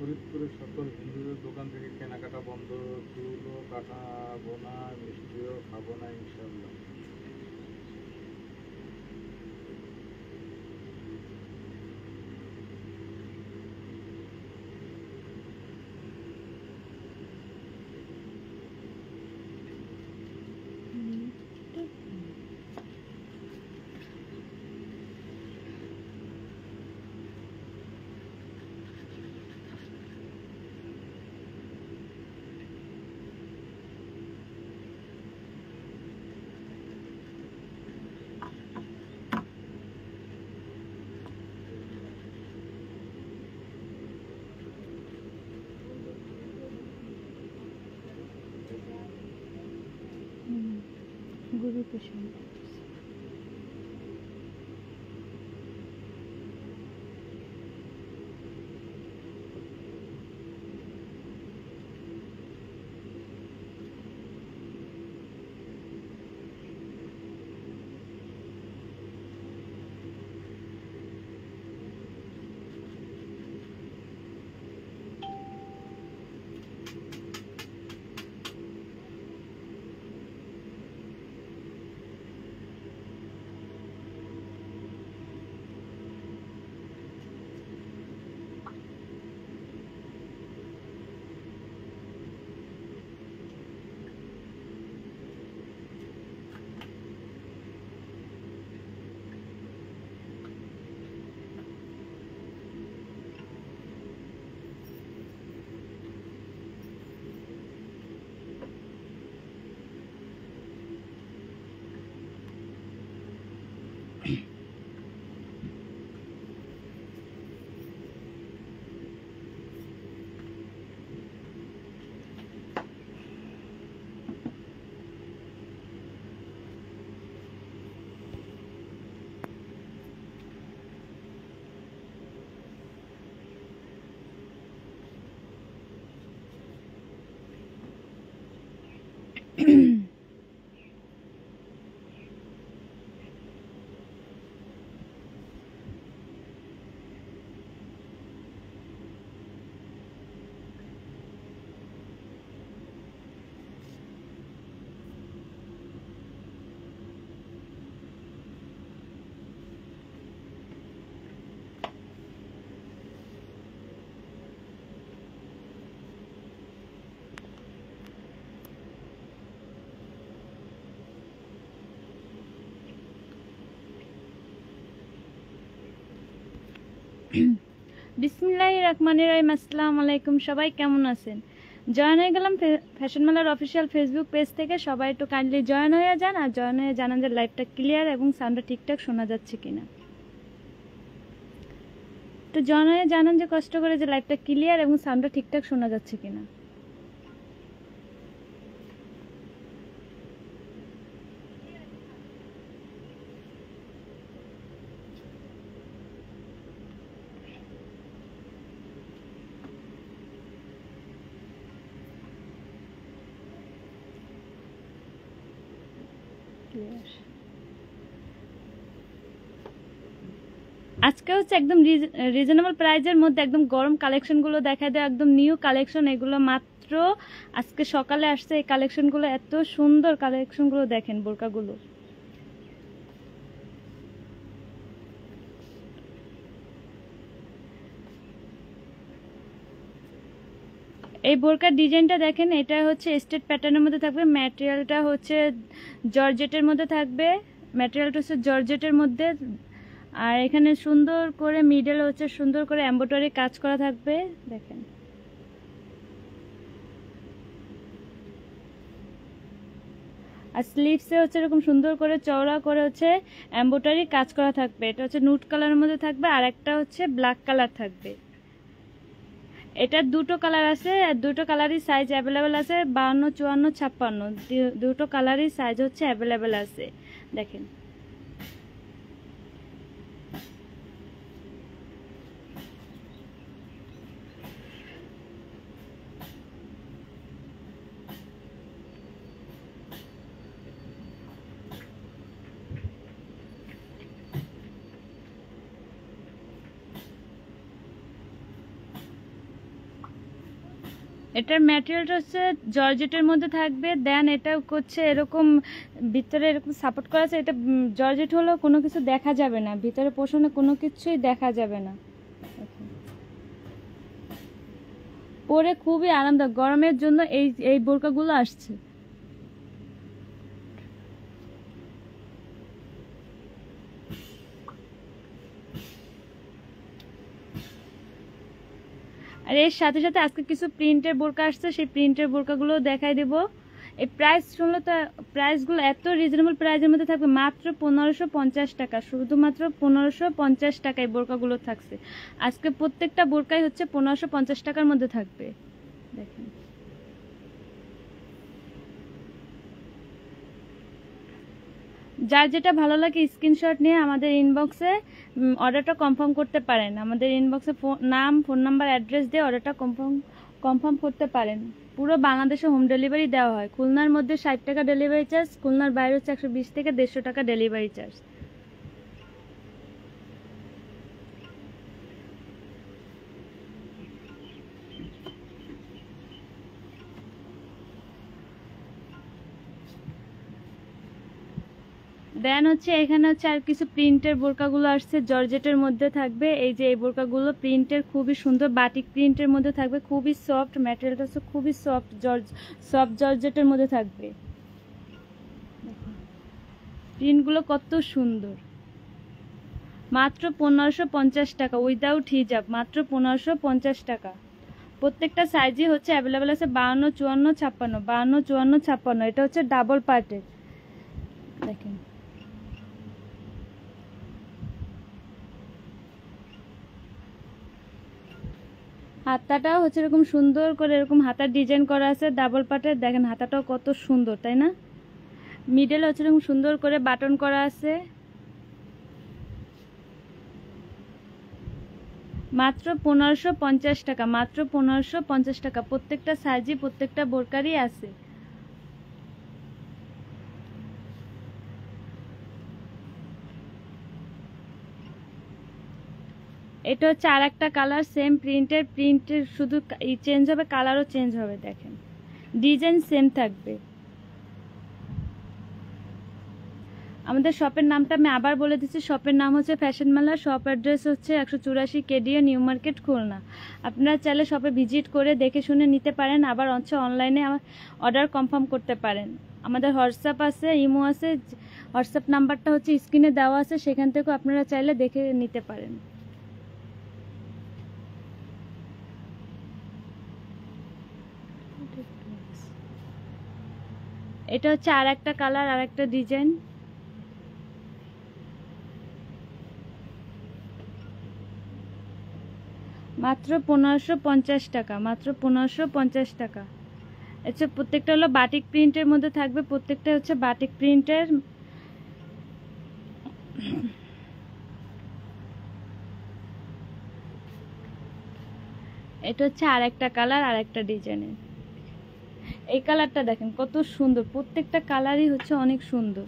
ফরিদপুরের সকল হিন্দুদের দোকান থেকে কেনাকাটা বন্ধ। চুলও কাটাবো না, মিষ্টিও খাবো না ইনশাল্লাহ। গুরু পেশন বিসমিল্লাহির রহমানির রহিম। আসসালামু আলাইকুম, সবাই কেমন আছেন? জয়েন হয়ে গেলাম ফ্যাশন মেলার অফিসিয়াল ফেসবুক পেজ থেকে। সবাই একটু কাইন্ডলি জয়েন হয়ে যান, আর জয়েন হয়ে জানান যে লাইভটা ক্লিয়ার এবং সাউন্ডটা ঠিকঠাক শোনা যাচ্ছে কিনা। তো জয়েন হয়ে জানান যে কষ্ট করে যে লাইভটা ক্লিয়ার এবং সাউন্ডটা ঠিকঠাক শোনা যাচ্ছে কিনা। আজকে হচ্ছে একদম রিজনেবল প্রাইজের মধ্যে একদম গরম কালেকশনগুলো দেখা দেয়, একদম নিউ কালেকশন। এগুলো মাত্র আজকে সকালে আসছে এই কালেকশনগুলো। এত সুন্দর কালেকশনগুলো দেখেন, বোরকাগুলো। এই বোরকার ডিজাইনটা দেখেন, এটা হচ্ছে স্টেট প্যাটার্নের মধ্যে থাকবে। ম্যাটেরিয়ালটা হচ্ছে জর্জেটের মধ্যে থাকবে। ম্যাটেরিয়ালটা হচ্ছে জর্জেটের মধ্যে, আর এখানে সুন্দর করে মিডল হচ্ছে সুন্দর করে এমব্রয়ডারি কাজ করা থাকবে, দেখেন। আর স্লিভসে হচ্ছে এরকম সুন্দর করে চওড়া করে হচ্ছে এমব্রয়ডারি কাজ করা থাকবে। এটা হচ্ছে নুট কালারের মধ্যে থাকবে, আর একটা হচ্ছে ব্ল্যাক কালার থাকবে। এটার দুটো কালার আছে, আর দুটো কালারই সাইজ অ্যাভেলেবেল আছে। 52, 54, 56 দুটো কালারই সাইজ হচ্ছে অ্যাভেলেবেল আছে, দেখেন। এটার ম্যাটেরিয়ালটা হচ্ছে জর্জেটের মধ্যে থাকবে। দেন এটা হচ্ছে এরকম ভিতরে এরকম সাপোর্ট করা আছে। এটা জর্জেট হলেও কোনো কিছু দেখা যাবে না, ভিতরে পোষণে কোনো কিছুই দেখা যাবে না। পরে খুবই আরামদায়ক, গরমের জন্য এই এই বোরকাগুলো আসছে। আর এর সাথে সাথে আজকে কিছু প্রিন্টের বোরকা আসছে, সেই প্রিন্টের বোরকাগুলো দেখাই দেবো। এই প্রাইস শুনলে তো, প্রাইসগুলো এত রিজনেবল প্রাইসের মধ্যে থাকবে, মাত্র 1550 টাকা, শুধুমাত্র 1550 টাকায় বোরকাগুলো থাকছে। আজকে প্রত্যেকটা বোরকাই হচ্ছে 1550 টাকার মধ্যে থাকবে। দেখেন, যার যেটা ভালো লাগে স্ক্রিনশট নিয়ে আমাদের ইনবক্সে অর্ডারটা কনফার্ম করতে পারেন। আমাদের ইনবক্সে নাম, ফোন নাম্বার, অ্যাড্রেস দিয়ে অর্ডারটা কনফার্ম করতে পারেন। পুরো বাংলাদেশে হোম ডেলিভারি দেওয়া হয়। খুলনার মধ্যে 60 টাকা ডেলিভারি চার্জ, খুলনার বাইরে হচ্ছে 120 থেকে 150 টাকা ডেলিভারি চার্জ। দেন হচ্ছে এখানে হচ্ছে আর কিছু প্রিন্টের বোরকাগুলো আসছে, জর্জেটের মধ্যে থাকবে। এই যে এই বোরকাগুলো প্রিন্টের খুবই সুন্দর, বাটিক প্রিন্টের মধ্যে থাকবে, খুবই সফট, ম্যাটেরিয়ালটা হচ্ছে খুবই সফট, সফট জর্জেটের মধ্যে থাকবে। প্রিন্টগুলো কত সুন্দর, মাত্র 1550 টাকা উইদাউট হিজাব, মাত্র 1550 টাকা। প্রত্যেকটা সাইজই হচ্ছে অ্যাভেলেবেল আছে, 52, 54, 56, 52, 54, 56। এটা হচ্ছে ডাবল পার্টের। দেখেন, হাতাটাও হচ্ছে এরকম সুন্দর করে এরকম হাতার ডিজাইন করা আছে ডাবল পার্টের। দেখেন হাতাটাও কত সুন্দর, তাই না? মিডল হচ্ছে এরকম সুন্দর করে বাটন করা আছে। মাত্র 1550 টাকা, মাত্র 1550 টাকা। প্রত্যেকটা সাইজই প্রত্যেকটা বোরকারই আছে। এটা হচ্ছে আর একটা কালার, সেম প্রিন্টের শুধু চেঞ্জ হবে, কালারও চেঞ্জ হবে। দেখেন ডিজাইন সেম থাকবে। আমাদের শপের নামটা আমি আবার বলে দিচ্ছি, শপের নাম হচ্ছে ফ্যাশন মেলা। শপ অ্যাড্রেস হচ্ছে 184 কেডিও, নিউ মার্কেট, খুলনা। আপনারা চাইলে শপে ভিজিট করে দেখে শুনে নিতে পারেন, আবার হচ্ছে অনলাইনে অর্ডার কনফার্ম করতে পারেন। আমাদের হোয়াটসঅ্যাপ আছে, ইমো আছে। হোয়াটসঅ্যাপ নাম্বারটা হচ্ছে স্ক্রিনে দেওয়া আছে, সেখান থেকেও আপনারা চাইলে দেখে নিতে পারেন। এটা হচ্ছে আর একটা কালার, আর একটা ডিজাইন। মাত্র 1550 টাকা, মাত্র 1550 টাকা। আচ্ছা, প্রত্যেকটা হলো বাটিক প্রিন্টের মধ্যে থাকবে, প্রত্যেকটা হচ্ছে বাটিক প্রিন্টের। এটা হচ্ছে আর একটা কালার, আর একটা ডিজাইনের। এই কালারটা দেখেন কত সুন্দর, প্রত্যেকটা কালারই হচ্ছে অনেক সুন্দর।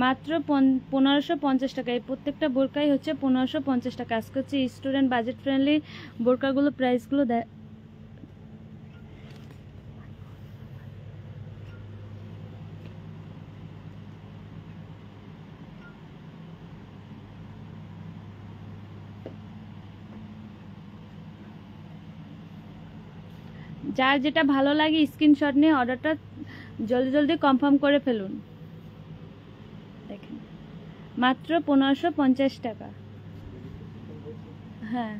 মাত্র 1550 টাকা। এই প্রত্যেকটা বোরকাই হচ্ছে 1550 টাকা। আজকে হচ্ছে স্টুডেন্ট বাজেট ফ্রেন্ডলি বোরকাগুলো প্রাইসগুলো যার যেটা ভালো লাগে স্ক্রিনশট নিয়ে অর্ডারটা জলদি জলদি কনফার্ম করে ফেলুন। দেখেন মাত্র 1550 টাকা। হ্যাঁ,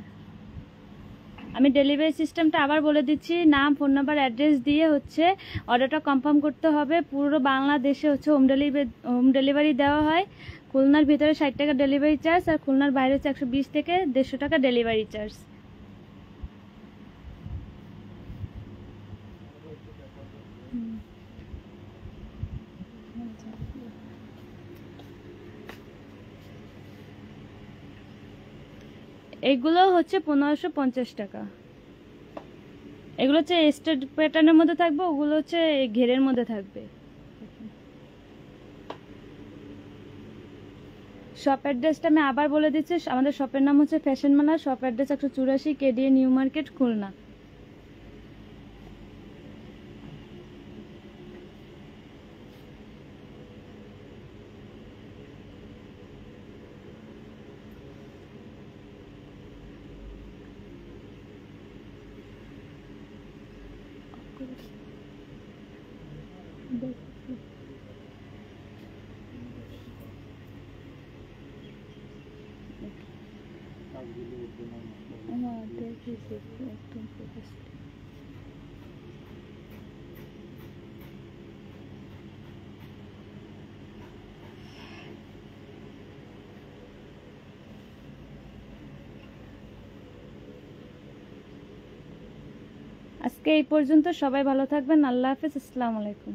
আমি ডেলিভারি সিস্টেমটা আবার বলে দিচ্ছি, নাম, ফোন নাম্বার, অ্যাড্রেস দিয়ে হচ্ছে অর্ডারটা কনফার্ম করতে হবে। পুরো বাংলাদেশে হচ্ছে হোম ডেলিভারি দেওয়া হয়। খুলনার ভিতরে 60 টাকা ডেলিভারি চার্জ, আর খুলনার বাইরে হচ্ছে 120 থেকে 150 টাকা ডেলিভারি চার্জ। এইগুলো হচ্ছে 1550 টাকা। এগুলো হচ্ছে স্টেট প্যাটার্নের মধ্যে থাকবে, ওগুলো হচ্ছে ঘেরের মধ্যে থাকবে। শপ অ্যাড্রেসটা আমি আবার বলে দিচ্ছি, আমাদের শপের নাম হচ্ছে fashion Mala, shop address 184 KDA new market Khulna. কাজগুলো উদ্যমন হ্যাঁ দেখেছি একদম ফোকাস। আজকে এই পর্যন্ত, সবাই ভালো থাকবেন, আল্লাহ হাফেজ, আসসালামু আলাইকুম।